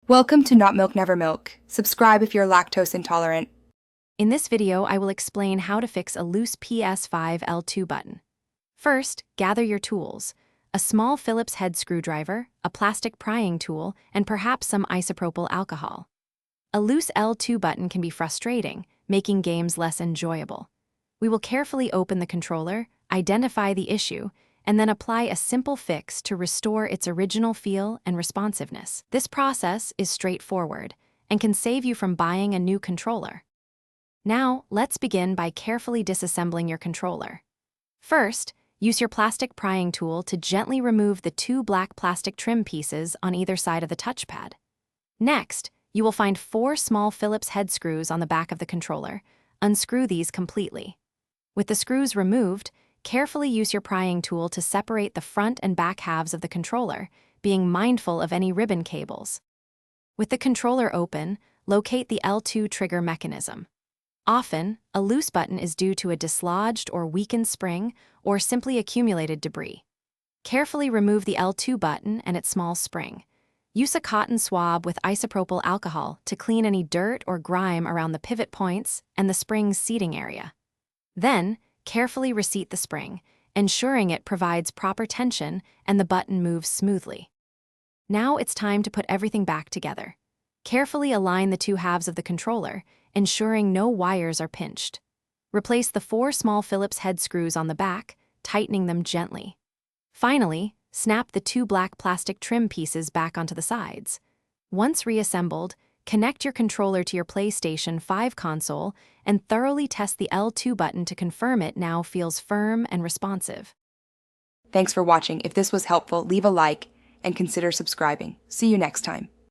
Welcome to Not Milk Never Milk. Subscribe if you're lactose intolerant. In this video, I will explain how to fix a loose PS5 L2 button. First, gather your tools: a small Phillips head screwdriver, a plastic prying tool, and perhaps some isopropyl alcohol. A loose L2 button can be frustrating, making games less enjoyable. We will carefully open the controller, identify the issue, and then apply a simple fix to restore its original feel and responsiveness. This process is straightforward and can save you from buying a new controller. Now, let's begin by carefully disassembling your controller. First, use your plastic prying tool to gently remove the two black plastic trim pieces on either side of the touchpad. Next, you will find 4 small Phillips head screws on the back of the controller. Unscrew these completely. With the screws removed, carefully use your prying tool to separate the front and back halves of the controller, being mindful of any ribbon cables. With the controller open, locate the L2 trigger mechanism. Often, a loose button is due to a dislodged or weakened spring or simply accumulated debris. Carefully remove the L2 button and its small spring. Use a cotton swab with isopropyl alcohol to clean any dirt or grime around the pivot points and the spring's seating area. Then, carefully reseat the spring, ensuring it provides proper tension and the button moves smoothly. Now it's time to put everything back together. Carefully align the two halves of the controller, ensuring no wires are pinched. Replace the 4 small Phillips head screws on the back, tightening them gently. Finally, snap the 2 black plastic trim pieces back onto the sides. Once reassembled, connect your controller to your PlayStation 5 console and thoroughly test the L2 button to confirm it now feels firm and responsive. Thanks for watching. If this was helpful, leave a like and consider subscribing. See you next time.